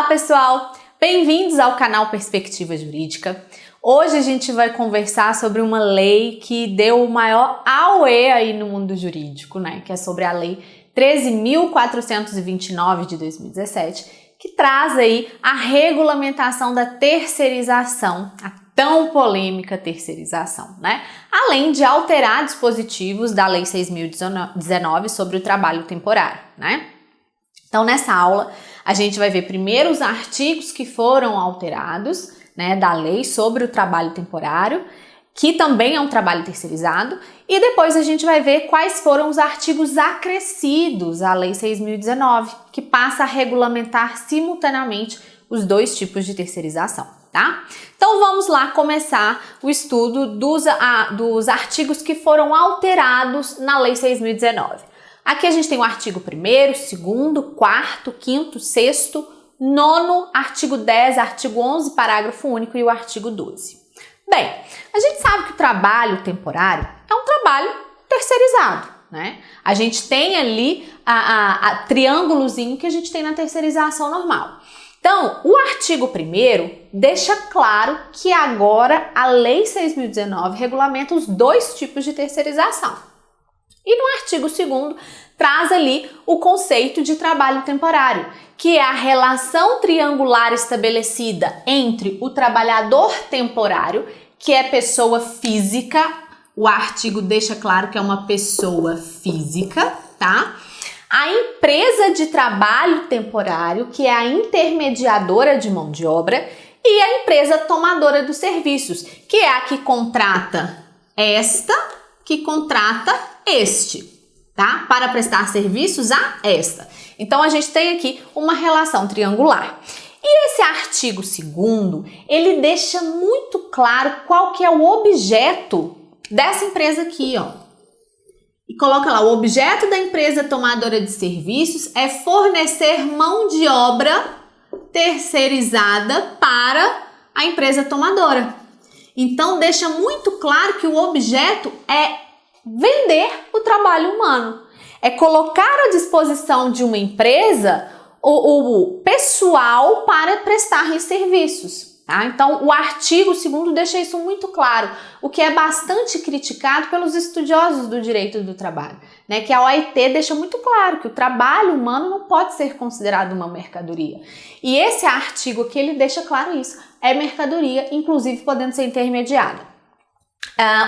pessoal! Bem-vindos ao canal Perspectiva Jurídica. Hoje a gente vai conversar sobre uma lei que deu o maior auê aí no mundo jurídico, né? Que é sobre a Lei 13.429 de 2017, que traz aí a regulamentação da terceirização, a tão polêmica terceirização, né? Além de alterar dispositivos da Lei 6.019 sobre o trabalho temporário, né? Então, nessa aula, a gente vai ver primeiro os artigos que foram alterados, né, da lei sobre o trabalho temporário, que também é um trabalho terceirizado, e depois a gente vai ver quais foram os artigos acrescidos à Lei 6.019, que passa a regulamentar simultaneamente os dois tipos de terceirização, tá? Então, vamos lá começar o estudo dos artigos que foram alterados na Lei 6.019. Aqui a gente tem o artigo 1º, 2º, 4º, 5º, 6º, 9º, artigo 10, artigo 11, parágrafo único e o artigo 12. Bem, a gente sabe que o trabalho temporário é um trabalho terceirizado, né? A gente tem ali a triângulozinho que a gente tem na terceirização normal. Então, o artigo 1º deixa claro que agora a Lei 6.019 regulamenta os dois tipos de terceirização. E no artigo 2º traz ali o conceito de trabalho temporário, que é a relação triangular estabelecida entre o trabalhador temporário, que é pessoa física, o artigo deixa claro que é uma pessoa física, tá? A empresa de trabalho temporário, que é a intermediadora de mão de obra, e a empresa tomadora dos serviços, que é a que contrata que contrata este, tá? Para prestar serviços a esta. Então, a gente tem aqui uma relação triangular. E esse artigo 2º, ele deixa muito claro qual que é o objeto dessa empresa aqui, ó. E coloca lá, o objeto da empresa tomadora de serviços é fornecer mão de obra terceirizada para a empresa tomadora. Então, deixa muito claro que o objeto é vender o trabalho humano. É colocar à disposição de uma empresa o pessoal para prestar serviços. Tá? Então, o artigo 2º deixa isso muito claro, o que é bastante criticado pelos estudiosos do direito do trabalho, né? Que a OIT deixa muito claro que o trabalho humano não pode ser considerado uma mercadoria. E esse artigo aqui, ele deixa claro isso, é mercadoria, inclusive podendo ser intermediada.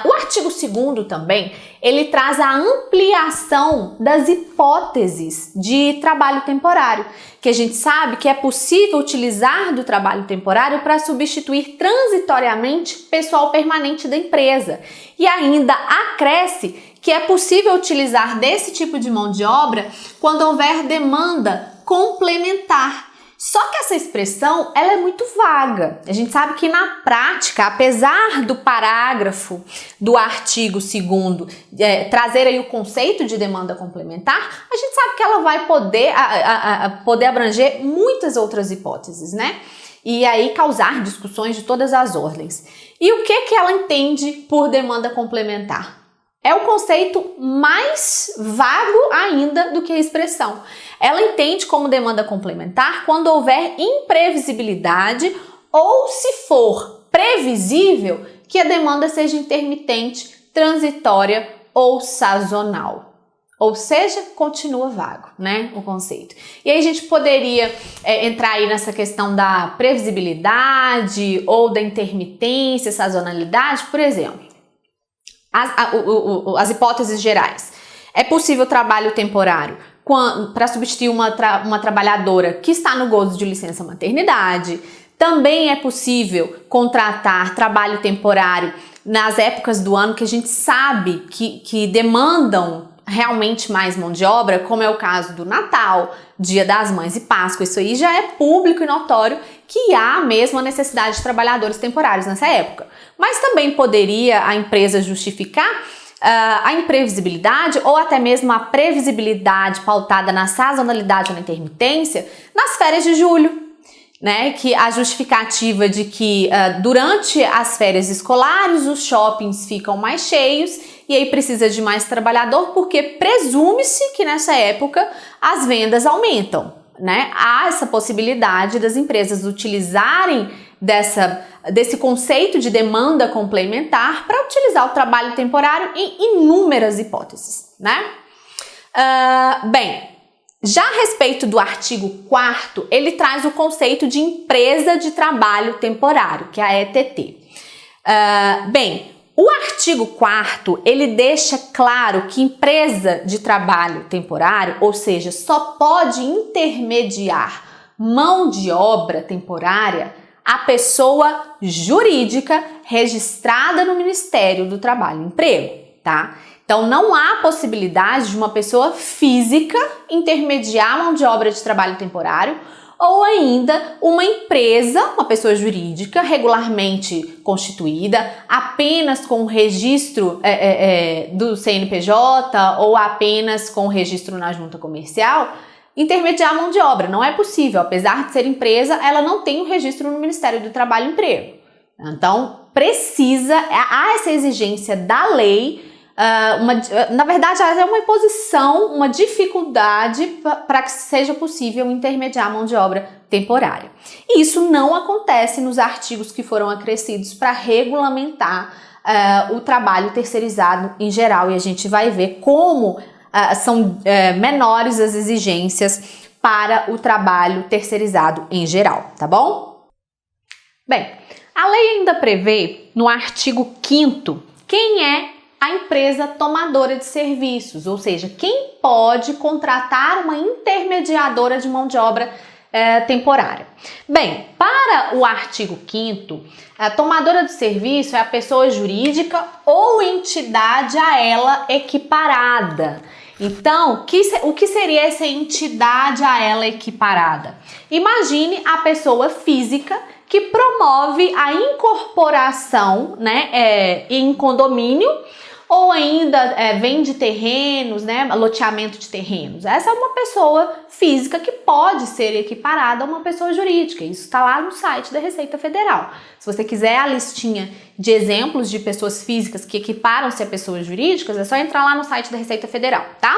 O artigo 2º também, ele traz a ampliação das hipóteses de trabalho temporário, que a gente sabe que é possível utilizar do trabalho temporário para substituir transitoriamente pessoal permanente da empresa. E ainda acresce que é possível utilizar desse tipo de mão de obra quando houver demanda complementar. Só que essa expressão, ela é muito vaga. A gente sabe que na prática, apesar do parágrafo do artigo 2º trazer aí o conceito de demanda complementar, a gente sabe que ela vai poder abranger muitas outras hipóteses, né? E aí causar discussões de todas as ordens. E o que ela entende por demanda complementar? É o conceito mais vago ainda do que a expressão. Ela entende como demanda complementar quando houver imprevisibilidade ou, se for previsível, que a demanda seja intermitente, transitória ou sazonal. Ou seja, continua vago, né, o conceito. E aí a gente poderia entrar aí nessa questão da previsibilidade ou da intermitência, sazonalidade, por exemplo. As hipóteses gerais. É possível trabalho temporário para substituir uma trabalhadora que está no gozo de licença maternidade. Também é possível contratar trabalho temporário nas épocas do ano que a gente sabe que demandam realmente mais mão de obra, como é o caso do Natal, Dia das Mães e Páscoa. Isso aí já é público e notório que há mesmo a necessidade de trabalhadores temporários nessa época. Mas também poderia a empresa justificar a imprevisibilidade ou até mesmo a previsibilidade pautada na sazonalidade ou na intermitência nas férias de julho, né? Que a justificativa de que durante as férias escolares os shoppings ficam mais cheios e aí precisa de mais trabalhador porque presume-se que nessa época as vendas aumentam. né, há essa possibilidade das empresas utilizarem desse conceito de demanda complementar para utilizar o trabalho temporário em inúmeras hipóteses, né? Bem, já a respeito do artigo 4º, ele traz o conceito de empresa de trabalho temporário, que é a ETT. Bem, o artigo 4º, ele deixa claro que empresa de trabalho temporário, ou seja, só pode intermediar mão de obra temporária a pessoa jurídica registrada no Ministério do Trabalho e Emprego, tá? Então, não há possibilidade de uma pessoa física intermediar a mão de obra de trabalho temporário ou ainda uma empresa, uma pessoa jurídica regularmente constituída, apenas com o registro do CNPJ ou apenas com o registro na junta comercial, intermediar a mão de obra. Não é possível, apesar de ser empresa, ela não tem o registro no Ministério do Trabalho e Emprego. Então, há essa exigência da lei. Na verdade, é uma imposição, uma dificuldade para que seja possível intermediar a mão de obra temporária. E isso não acontece nos artigos que foram acrescidos para regulamentar o trabalho terceirizado em geral, e a gente vai ver como são menores as exigências para o trabalho terceirizado em geral, tá bom? Bem, a lei ainda prevê no artigo 5º quem é a empresa tomadora de serviços, ou seja, quem pode contratar uma intermediadora de mão de obra temporária. Bem, para o artigo 5º, a tomadora de serviço é a pessoa jurídica ou entidade a ela equiparada. Então, o que seria essa entidade a ela equiparada? Imagine a pessoa física que promove a incorporação, né, em condomínio, ou ainda vende terrenos, né, loteamento de terrenos. Essa é uma pessoa física que pode ser equiparada a uma pessoa jurídica. Isso está lá no site da Receita Federal. Se você quiser a listinha de exemplos de pessoas físicas que equiparam-se a pessoas jurídicas, é só entrar lá no site da Receita Federal, tá?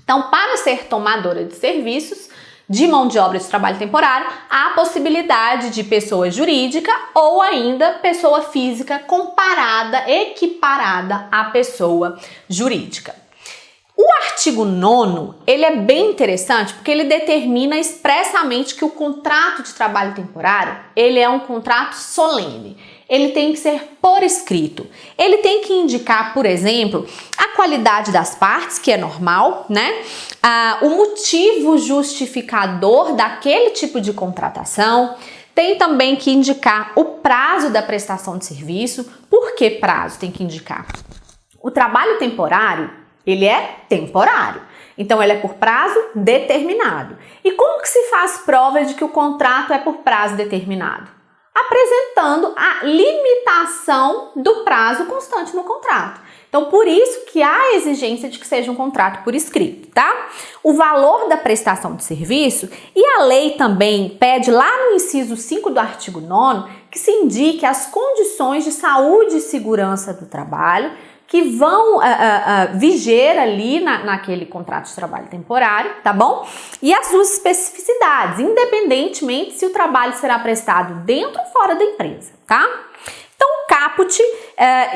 Então, para ser tomadora de serviços de mão de obra de trabalho temporário, há a possibilidade de pessoa jurídica ou ainda pessoa física comparada, equiparada à pessoa jurídica. O artigo 9º, ele é bem interessante porque ele determina expressamente que o contrato de trabalho temporário, ele é um contrato solene. Ele tem que ser por escrito. Ele tem que indicar, por exemplo, a qualidade das partes, que é normal, né? O motivo justificador daquele tipo de contratação. Tem também que indicar o prazo da prestação de serviço. Por que prazo tem que indicar? O trabalho temporário, ele é temporário. Então, ele é por prazo determinado. E como que se faz prova de que o contrato é por prazo determinado? Apresentando a limitação do prazo constante no contrato. Então, por isso que há a exigência de que seja um contrato por escrito, tá? O valor da prestação de serviço, e a lei também pede lá no inciso 5 do artigo 9º que se indique as condições de saúde e segurança do trabalho que vão viger ali naquele contrato de trabalho temporário, tá bom? E as suas especificidades, independentemente se o trabalho será prestado dentro ou fora da empresa, tá? Então, o caput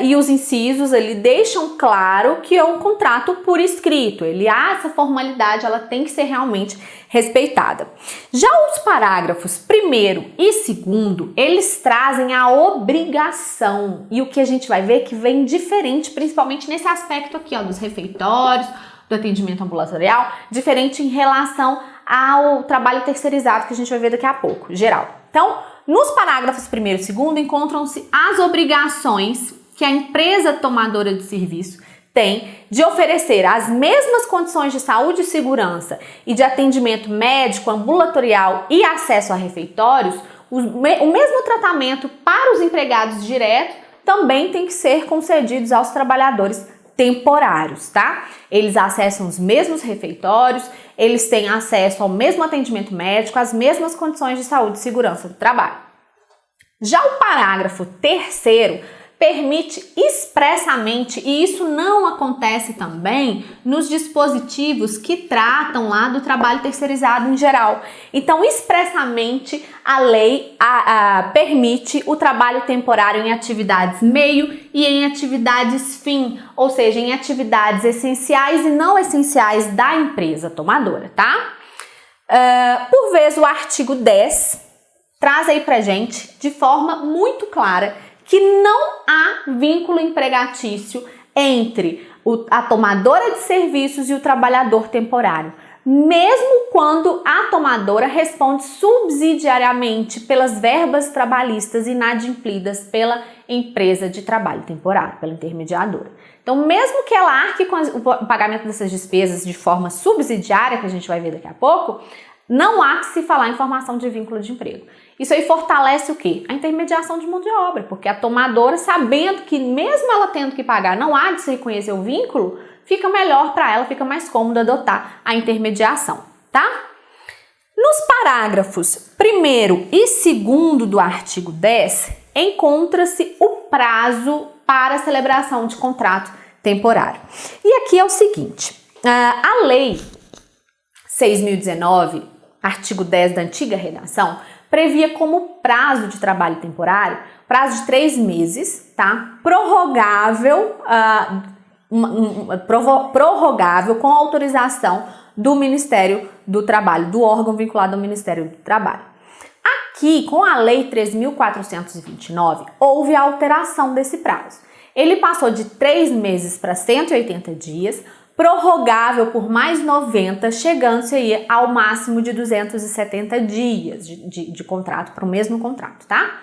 e os incisos ali deixam claro que é um contrato por escrito. Essa formalidade, ela tem que ser realmente respeitada. Já os parágrafos 1º e 2º, eles trazem a obrigação. E o que a gente vai ver que vem diferente, principalmente nesse aspecto aqui, ó, dos refeitórios, do atendimento ambulatorial, diferente em relação ao trabalho terceirizado que a gente vai ver daqui a pouco, geral. Então, nos parágrafos 1º e 2º encontram-se as obrigações que a empresa tomadora de serviço tem de oferecer as mesmas condições de saúde e segurança e de atendimento médico, ambulatorial e acesso a refeitórios, o mesmo tratamento para os empregados diretos também tem que ser concedidos aos trabalhadores temporários, tá? Eles acessam os mesmos refeitórios, eles têm acesso ao mesmo atendimento médico, às mesmas condições de saúde e segurança do trabalho. Já o parágrafo 3º permite expressamente, e isso não acontece também nos dispositivos que tratam lá do trabalho terceirizado em geral. Então, expressamente, a lei permite o trabalho temporário em atividades meio e em atividades fim, ou seja, em atividades essenciais e não essenciais da empresa tomadora, tá? Por vez, o artigo 10 traz aí pra gente, de forma muito clara, que não há vínculo empregatício entre a tomadora de serviços e o trabalhador temporário, mesmo quando a tomadora responde subsidiariamente pelas verbas trabalhistas inadimplidas pela empresa de trabalho temporário, pela intermediadora. Então, mesmo que ela arque com o pagamento dessas despesas de forma subsidiária, que a gente vai ver daqui a pouco, não há que se falar em formação de vínculo de emprego. Isso aí fortalece o quê? A intermediação de mão de obra, porque a tomadora, sabendo que mesmo ela tendo que pagar, não há de se reconhecer o vínculo, fica melhor para ela, fica mais cômodo adotar a intermediação, tá? Nos parágrafos 1º e 2º do artigo 10, encontra-se o prazo para a celebração de contrato temporário. E aqui é o seguinte, a lei 6.019, artigo 10 da antiga redação, previa como prazo de trabalho temporário, prazo de 3 meses, tá? Prorrogável, prorrogável com autorização do Ministério do Trabalho, do órgão vinculado ao Ministério do Trabalho. Aqui, com a Lei 3.429, houve a alteração desse prazo. Ele passou de 3 meses para 180 dias, prorrogável por mais 90, chegando-se aí ao máximo de 270 dias de contrato, para o mesmo contrato, tá?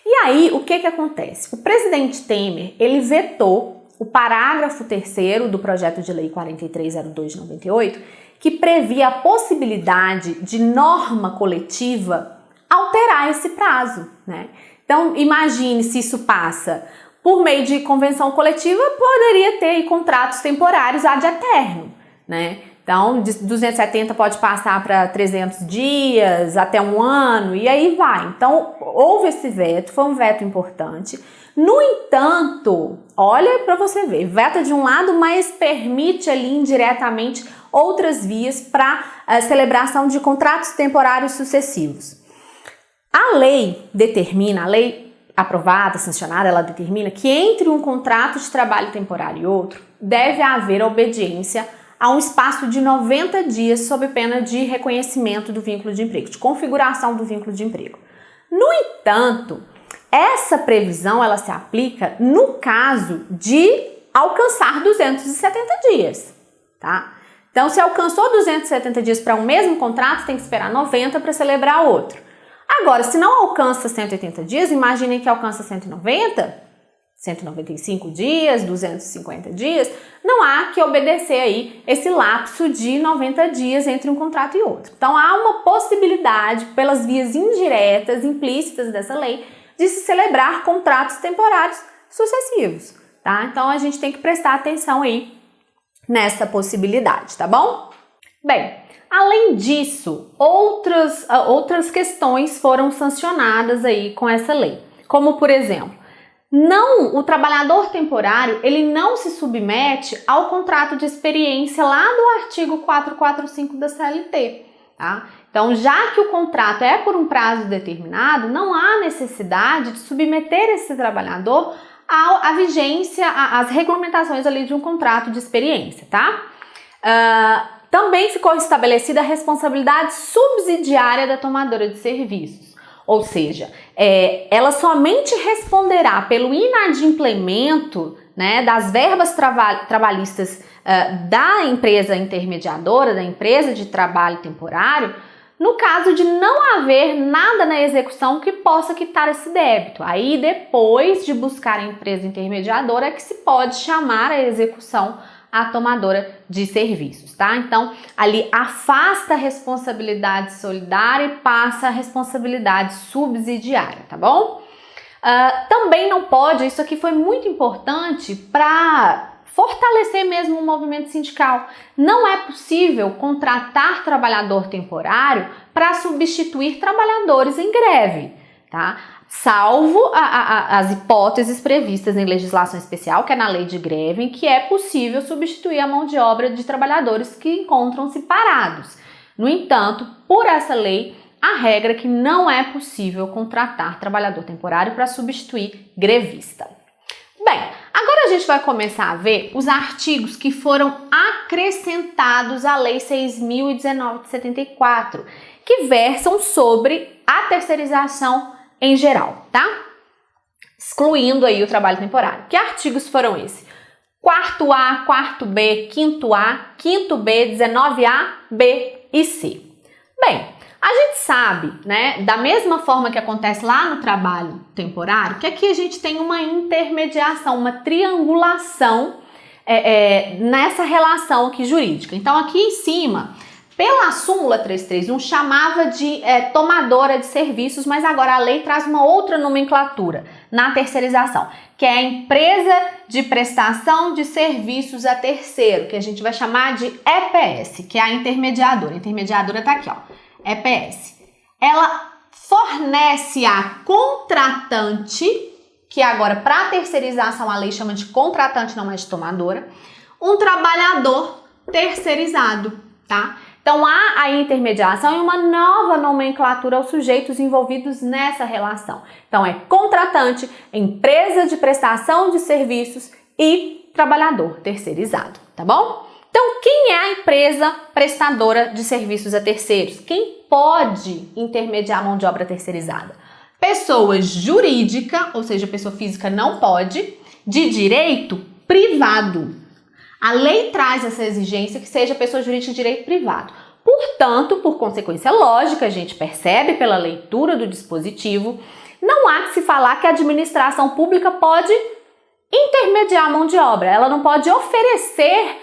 E aí, o que acontece? O presidente Temer, ele vetou o parágrafo 3º do projeto de lei 4302 de 98, que previa a possibilidade de norma coletiva alterar esse prazo, né? Então, imagine se isso passa por meio de convenção coletiva, poderia ter aí contratos temporários ad eterno, né? Então, de 270 pode passar para 300 dias, até 1 ano, e aí vai. Então, houve esse veto, foi um veto importante. No entanto, olha para você ver, veta de um lado, mas permite ali indiretamente outras vias para a celebração de contratos temporários sucessivos. A lei determina, a lei aprovada, sancionada, ela determina que entre um contrato de trabalho temporário e outro, deve haver obediência a um espaço de 90 dias sob pena de reconhecimento do vínculo de emprego, de configuração do vínculo de emprego. No entanto, essa previsão ela se aplica no caso de alcançar 270 dias, tá? Então, se alcançou 270 dias para um mesmo contrato, tem que esperar 90 para celebrar outro. Agora, se não alcança 180 dias, imaginem que alcança 190, 195 dias, 250 dias, não há que obedecer aí esse lapso de 90 dias entre um contrato e outro. Então, há uma possibilidade, pelas vias indiretas, implícitas dessa lei, de se celebrar contratos temporários sucessivos, tá? Então, a gente tem que prestar atenção aí nessa possibilidade, tá bom? Bem, além disso, outras questões foram sancionadas aí com essa lei, como por exemplo, o trabalhador temporário, ele não se submete ao contrato de experiência lá do artigo 445 da CLT, tá? Então, já que o contrato é por um prazo determinado, não há necessidade de submeter esse trabalhador à vigência, às regulamentações ali de um contrato de experiência, tá? Também ficou estabelecida a responsabilidade subsidiária da tomadora de serviços, ou seja, ela somente responderá pelo inadimplemento, né, das verbas trabalhistas da empresa intermediadora, da empresa de trabalho temporário, no caso de não haver nada na execução que possa quitar esse débito. Aí, depois de buscar a empresa intermediadora, é que se pode chamar a execução a tomadora de serviços, tá? Então, ali afasta a responsabilidade solidária e passa a responsabilidade subsidiária, tá bom? Também não pode, isso aqui foi muito importante para fortalecer mesmo o movimento sindical. Não é possível contratar trabalhador temporário para substituir trabalhadores em greve, tá? Salvo as hipóteses previstas em legislação especial, que é na lei de greve, em que é possível substituir a mão de obra de trabalhadores que encontram-se parados. No entanto, por essa lei, a regra é que não é possível contratar trabalhador temporário para substituir grevista. Bem, agora a gente vai começar a ver os artigos que foram acrescentados à Lei 6.019 de 74, que versam sobre a terceirização em geral, tá? Excluindo aí o trabalho temporário. Que artigos foram esses? 4A, 4B, 5A, 5B, 19A, B e C. Bem, a gente sabe, né, da mesma forma que acontece lá no trabalho temporário, que aqui a gente tem uma intermediação, uma triangulação nessa relação aqui jurídica. Então, aqui em cima, pela súmula 331, chamava de tomadora de serviços, mas agora a lei traz uma outra nomenclatura na terceirização, que é a empresa de prestação de serviços a terceiro, que a gente vai chamar de EPS, que é a intermediadora. A intermediadora está aqui, ó, EPS. Ela fornece a contratante, que agora para terceirização a lei chama de contratante, não é de tomadora, um trabalhador terceirizado, tá? Então, há a intermediação e uma nova nomenclatura aos sujeitos envolvidos nessa relação. Então, é contratante, empresa de prestação de serviços e trabalhador terceirizado, tá bom? Então, quem é a empresa prestadora de serviços a terceiros? Quem pode intermediar a mão de obra terceirizada? Pessoa jurídica, ou seja, pessoa física não pode, de direito privado. A lei traz essa exigência que seja pessoa jurídica de direito privado. Portanto, por consequência lógica, a gente percebe pela leitura do dispositivo, não há que se falar que a administração pública pode intermediar a mão de obra. Ela não pode oferecer,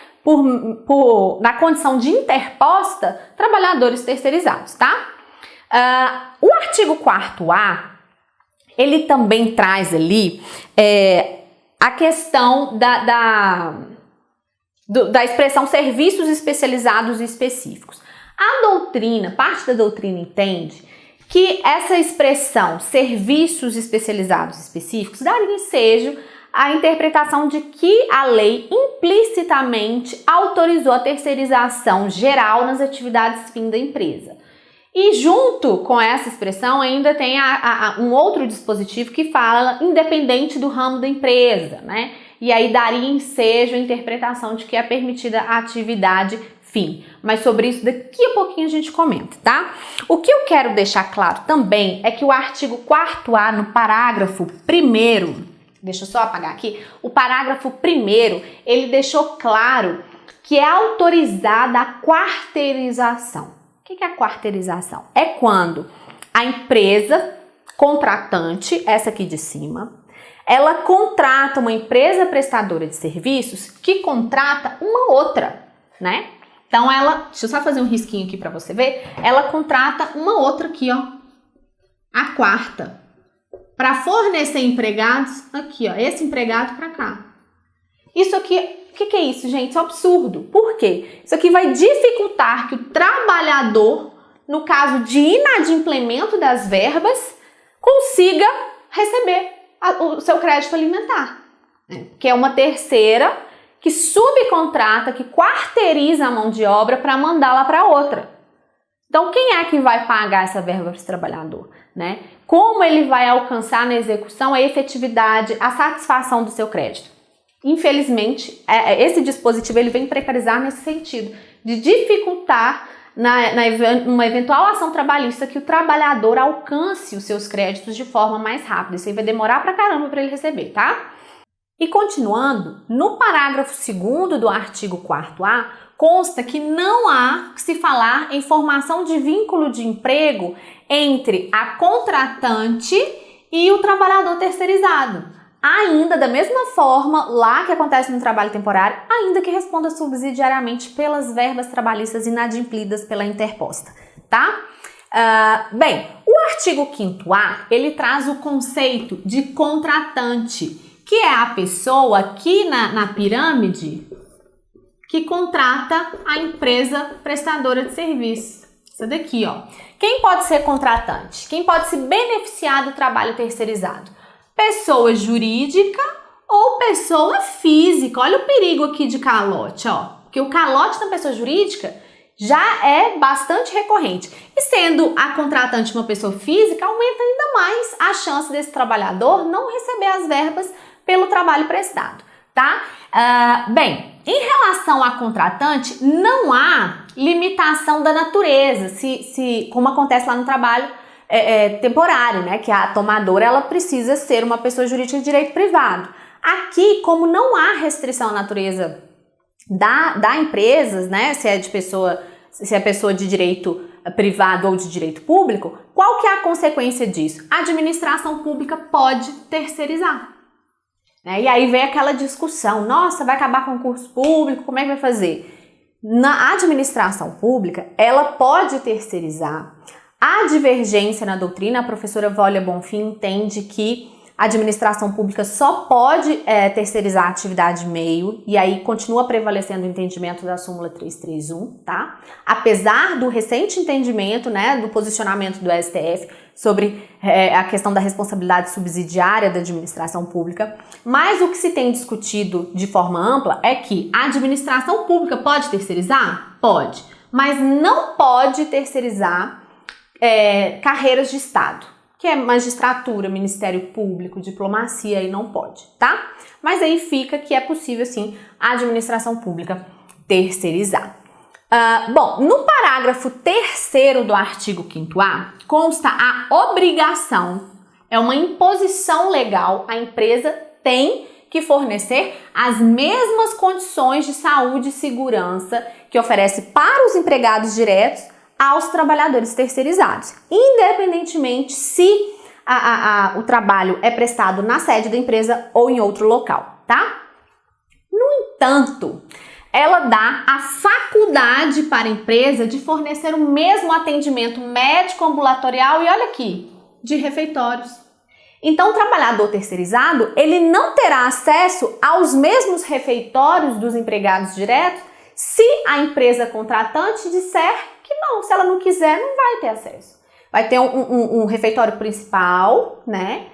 na condição de interposta, trabalhadores terceirizados, tá? O artigo 4A, ele também traz ali a questão da expressão serviços especializados e específicos. A doutrina, parte da doutrina entende que essa expressão serviços especializados e específicos daria ensejo à interpretação de que a lei implicitamente autorizou a terceirização geral nas atividades fim da empresa. E junto com essa expressão ainda tem um outro dispositivo que fala independente do ramo da empresa, né? E aí daria ensejo à interpretação de que é permitida a atividade fim. Mas sobre isso daqui a pouquinho a gente comenta, tá? O que eu quero deixar claro também é que o artigo 4A, no parágrafo 1º, deixa eu só apagar aqui, o parágrafo 1º, ele deixou claro que é autorizada a quarteirização. O que é a quarteirização? É quando a empresa contratante, essa aqui de cima, ela contrata uma empresa prestadora de serviços que contrata uma outra, né? Então deixa eu só fazer um risquinho aqui para você ver, ela contrata uma outra aqui, ó, a quarta, para fornecer empregados aqui, ó, esse empregado para cá. Isso aqui, o que é isso, gente? Isso é um absurdo. Por quê? Isso aqui vai dificultar que o trabalhador, no caso de inadimplemento das verbas, consiga receber o seu crédito alimentar, né? Que é uma terceira que subcontrata, que quarteiriza a mão de obra para mandá-la para outra. Então, quem é que vai pagar essa verba para esse trabalhador, né? Como ele vai alcançar na execução a efetividade, a satisfação do seu crédito? Infelizmente, esse dispositivo ele vem precarizar nesse sentido, de dificultar numa eventual ação trabalhista que o trabalhador alcance os seus créditos de forma mais rápida. Isso aí vai demorar pra caramba para ele receber, tá? E continuando, no parágrafo 2º do artigo 4A, consta que não há que se falar em formação de vínculo de emprego entre a contratante e o trabalhador terceirizado. Ainda da mesma forma, lá que acontece no trabalho temporário, ainda que responda subsidiariamente pelas verbas trabalhistas inadimplidas pela interposta, tá? Bem, o artigo 5º, ele traz o conceito de contratante, que é a pessoa aqui na pirâmide que contrata a empresa prestadora de serviços, Essa daqui, ó. Quem pode ser contratante? Quem pode se beneficiar do trabalho terceirizado? Pessoa jurídica ou pessoa física. Olha o perigo aqui de calote, ó. Porque o calote na pessoa jurídica já é bastante recorrente. E sendo a contratante uma pessoa física, aumenta ainda mais a chance desse trabalhador não receber as verbas pelo trabalho prestado, tá? Bem, em relação à contratante, não há limitação da natureza, como acontece lá no trabalho temporário, né? Que a tomadora, ela precisa ser uma pessoa jurídica de direito privado. Aqui, como não há restrição à natureza da empresa, né? Se é pessoa de direito privado ou de direito público, qual que é a consequência disso? A administração pública pode terceirizar. E aí vem aquela discussão, nossa, vai acabar com o concurso público, como é que vai fazer? Na administração pública, ela pode terceirizar. A divergência na doutrina, a professora Vólia Bonfim entende que a administração pública só pode terceirizar a atividade meio, e aí continua prevalecendo o entendimento da súmula 331, tá? Apesar do recente entendimento, né, do posicionamento do STF sobre a questão da responsabilidade subsidiária da administração pública, mas o que se tem discutido de forma ampla é que a administração pública pode terceirizar? Pode, mas não pode terceirizar carreiras de Estado, que é magistratura, Ministério Público, diplomacia, aí não pode, tá? Mas aí fica que é possível, sim, a administração pública terceirizar. Bom, no parágrafo 3º do artigo 5º consta a obrigação, é uma imposição legal, a empresa tem que fornecer as mesmas condições de saúde e segurança que oferece para os empregados diretos aos trabalhadores terceirizados, independentemente se o trabalho é prestado na sede da empresa ou em outro local, tá? No entanto, ela dá a faculdade para a empresa de fornecer o mesmo atendimento médico ambulatorial e olha aqui, de refeitórios. Então, o trabalhador terceirizado, ele não terá acesso aos mesmos refeitórios dos empregados diretos se a empresa contratante disser que não, se ela não quiser, não vai ter acesso. Vai ter um refeitório principal, né,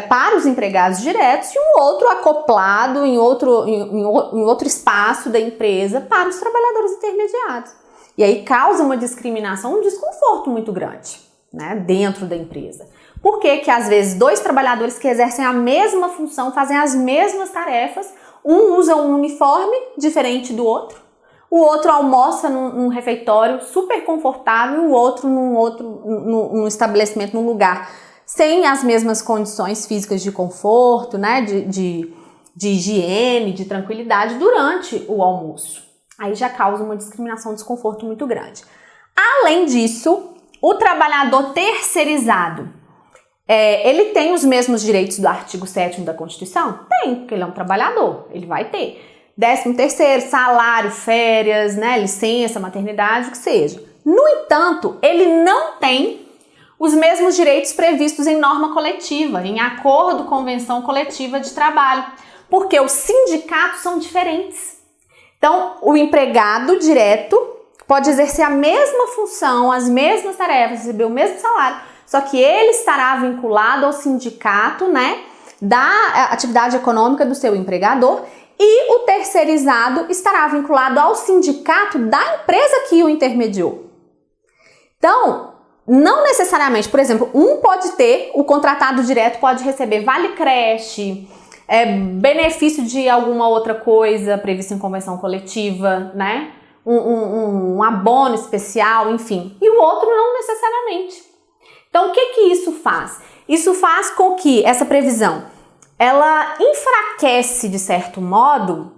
para os empregados diretos e um outro acoplado em outro espaço da empresa para os trabalhadores intermediários. E aí causa uma discriminação, um desconforto muito grande, né, dentro da empresa. Por que que às vezes dois trabalhadores que exercem a mesma função, fazem as mesmas tarefas, um usa um uniforme diferente do outro, o outro almoça num refeitório super confortável, o outro num estabelecimento, num lugar sem as mesmas condições físicas de conforto, né, de higiene, de tranquilidade durante o almoço. Aí já causa uma discriminação, um desconforto muito grande. Além disso, o trabalhador terceirizado, ele tem os mesmos direitos do artigo 7º da Constituição? Tem, porque ele é um trabalhador, ele vai ter 13º, salário, férias, né, licença, maternidade, o que seja. No entanto, ele não tem os mesmos direitos previstos em norma coletiva, em acordo, convenção coletiva de trabalho, porque os sindicatos são diferentes. Então, o empregado direto pode exercer a mesma função, as mesmas tarefas, receber o mesmo salário, só que ele estará vinculado ao sindicato, né, da atividade econômica do seu empregador, e o terceirizado estará vinculado ao sindicato da empresa que o intermediou. Então, não necessariamente, por exemplo, o contratado direto pode receber vale creche, benefício de alguma outra coisa prevista em convenção coletiva, né? Um abono especial, enfim. E o outro não necessariamente. Então, o que que isso faz? Isso faz com que essa previsão ela enfraquece, de certo modo,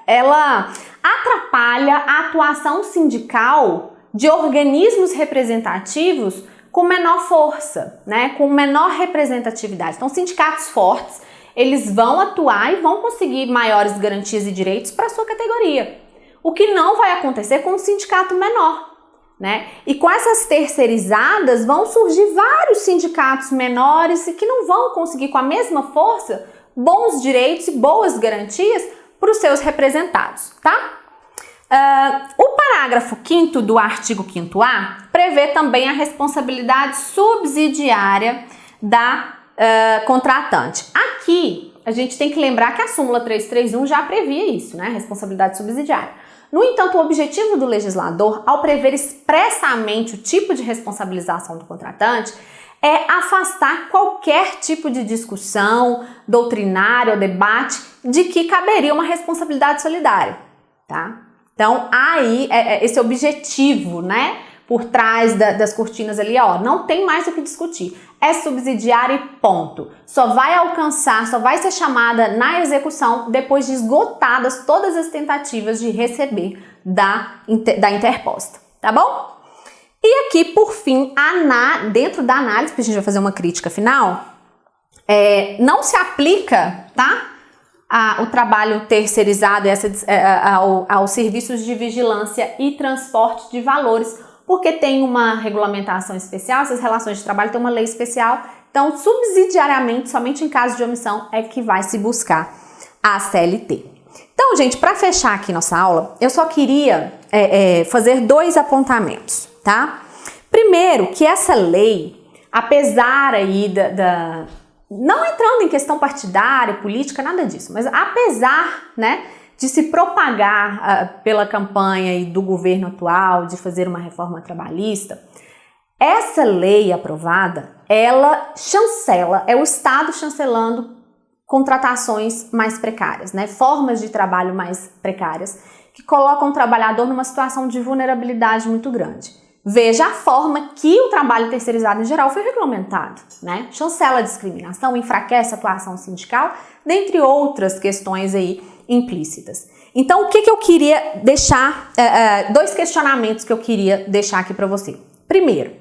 ela atrapalha a atuação sindical de organismos representativos com menor força, né, com menor representatividade. Então, sindicatos fortes, eles vão atuar e vão conseguir maiores garantias e direitos para a sua categoria, o que não vai acontecer com um sindicato menor. Né? E com essas terceirizadas vão surgir vários sindicatos menores e que não vão conseguir com a mesma força bons direitos e boas garantias para os seus representados, tá? O parágrafo 5º do artigo 5º-A prevê também a responsabilidade subsidiária da contratante. Aqui, a gente tem que lembrar que a súmula 331 já previa isso, né? Responsabilidade subsidiária. No entanto, o objetivo do legislador, ao prever expressamente o tipo de responsabilização do contratante, é afastar qualquer tipo de discussão doutrinária ou debate de que caberia uma responsabilidade solidária, tá? Então, aí, esse objetivo, né, por trás das cortinas ali, ó, não tem mais o que discutir. É subsidiário e ponto. Só vai alcançar, só vai ser chamada na execução depois de esgotadas todas as tentativas de receber da interposta, tá bom? E aqui, por fim, dentro da análise, porque a gente vai fazer uma crítica final, não se aplica, tá? O trabalho terceirizado aos serviços de vigilância e transporte de valores, porque tem uma regulamentação especial, essas relações de trabalho têm uma lei especial, então subsidiariamente, somente em caso de omissão, é que vai se buscar a CLT. Então, gente, para fechar aqui nossa aula, eu só queria fazer 2 apontamentos, tá? Primeiro, que essa lei, apesar aí não entrando em questão partidária, política, nada disso, mas apesar, né, de se propagar pela campanha e do governo atual de fazer uma reforma trabalhista, essa lei aprovada, ela chancela, é o Estado chancelando contratações mais precárias, né, formas de trabalho mais precárias, que colocam o trabalhador numa situação de vulnerabilidade muito grande. Veja a forma que o trabalho terceirizado em geral foi regulamentado, né? Chancela a discriminação, enfraquece a atuação sindical, dentre outras questões aí implícitas. Então, o que eu queria deixar, 2 questionamentos que eu queria deixar aqui para você. Primeiro,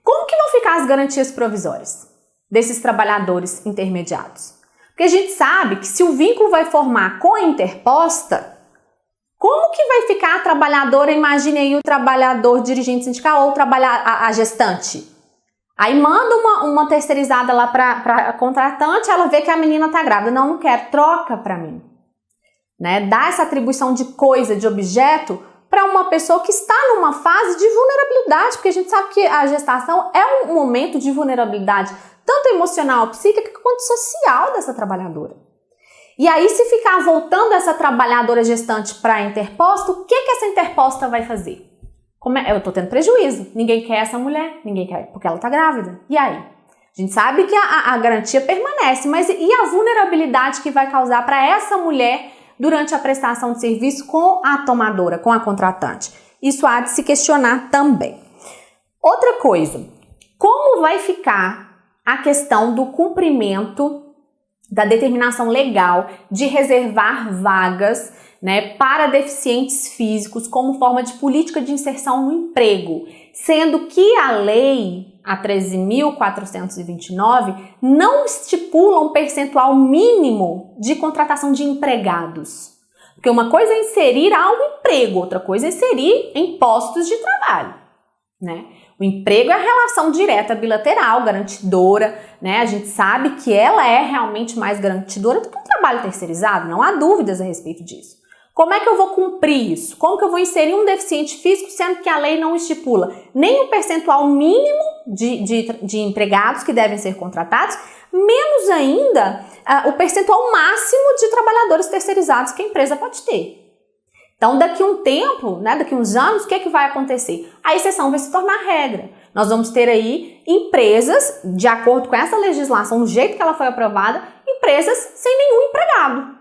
como que vão ficar as garantias provisórias desses trabalhadores intermediados? Porque a gente sabe que se o vínculo vai formar com a interposta, como que vai ficar a trabalhadora, imagine aí o trabalhador dirigente sindical ou a gestante? Aí manda uma terceirizada lá para a contratante, ela vê que a menina tá grávida. Não quero, troca para mim. Né? Dá essa atribuição de coisa, de objeto, para uma pessoa que está numa fase de vulnerabilidade, porque a gente sabe que a gestação é um momento de vulnerabilidade, tanto emocional, psíquica, quanto social dessa trabalhadora. E aí, se ficar voltando essa trabalhadora gestante para a interposta, o que essa interposta vai fazer? Eu estou tendo prejuízo. Ninguém quer essa mulher, ninguém quer, porque ela está grávida. E aí? A gente sabe que a garantia permanece, mas e a vulnerabilidade que vai causar para essa mulher durante a prestação de serviço com a tomadora, com a contratante? Isso há de se questionar também. Outra coisa, como vai ficar a questão do cumprimento da determinação legal de reservar vagas, né, para deficientes físicos como forma de política de inserção no emprego, sendo que a lei, a 13.429, não estipula um percentual mínimo de contratação de empregados. Porque uma coisa é inserir ao emprego, outra coisa é inserir em postos de trabalho, né? O emprego é a relação direta bilateral, garantidora, né? A gente sabe que ela é realmente mais garantidora do que um trabalho terceirizado, não há dúvidas a respeito disso. Como é que eu vou cumprir isso? Como que eu vou inserir um deficiente físico, sendo que a lei não estipula nem o percentual mínimo de empregados que devem ser contratados, menos ainda o percentual máximo de trabalhadores terceirizados que a empresa pode ter? Então, daqui a um tempo, né, daqui a uns anos, o que é que vai acontecer? A exceção vai se tornar regra. Nós vamos ter aí empresas, de acordo com essa legislação, do jeito que ela foi aprovada, empresas sem nenhum empregado,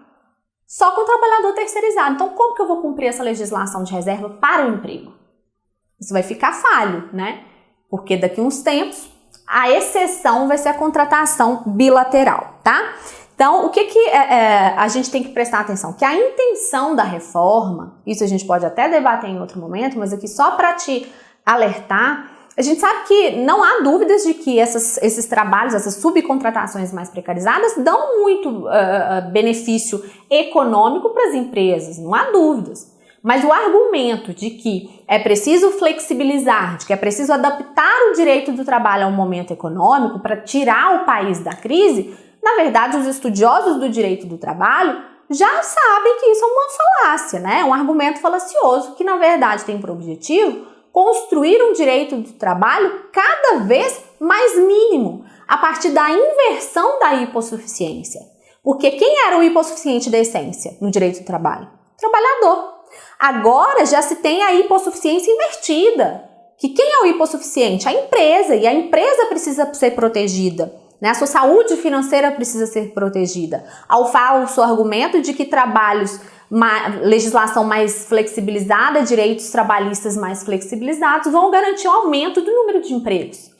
só com o trabalhador terceirizado. Então, como que eu vou cumprir essa legislação de reserva para o emprego? Isso vai ficar falho, né? Porque daqui a uns tempos, a exceção vai ser a contratação bilateral, tá? Então, o que a gente tem que prestar atenção? Que a intenção da reforma, isso a gente pode até debater em outro momento, mas aqui só para te alertar, a gente sabe que não há dúvidas de que esses trabalhos, essas subcontratações mais precarizadas dão muito benefício econômico para as empresas, não há dúvidas. Mas o argumento de que é preciso flexibilizar, de que é preciso adaptar o direito do trabalho ao momento econômico para tirar o país da crise, na verdade, os estudiosos do direito do trabalho já sabem que isso é uma falácia, né? Um argumento falacioso que, na verdade, tem por objetivo construir um direito do trabalho cada vez mais mínimo, a partir da inversão da hipossuficiência. Porque quem era o hipossuficiente da essência no direito do trabalho? O trabalhador. Agora já se tem a hipossuficiência invertida. Que quem é o hipossuficiente? A empresa, e a empresa precisa ser protegida, né? A sua saúde financeira precisa ser protegida. Ao falso argumento de que trabalhos, legislação mais flexibilizada, direitos trabalhistas mais flexibilizados vão garantir o aumento do número de empregos.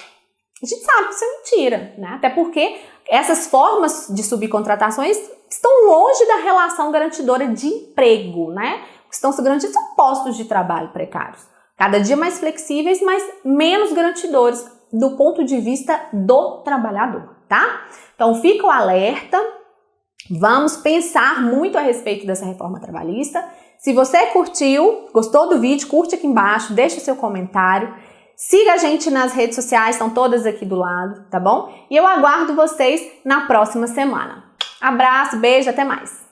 A gente sabe que isso é mentira, né? Até porque essas formas de subcontratações estão longe da relação garantidora de emprego, né? O que estão se garantindo são postos de trabalho precários. Cada dia mais flexíveis, mas menos garantidores do ponto de vista do trabalhador, tá? Então fica o alerta, vamos pensar muito a respeito dessa reforma trabalhista. Se você curtiu, gostou do vídeo, curte aqui embaixo, deixa o seu comentário. Siga a gente nas redes sociais, estão todas aqui do lado, tá bom? E eu aguardo vocês na próxima semana. Abraço, beijo, até mais!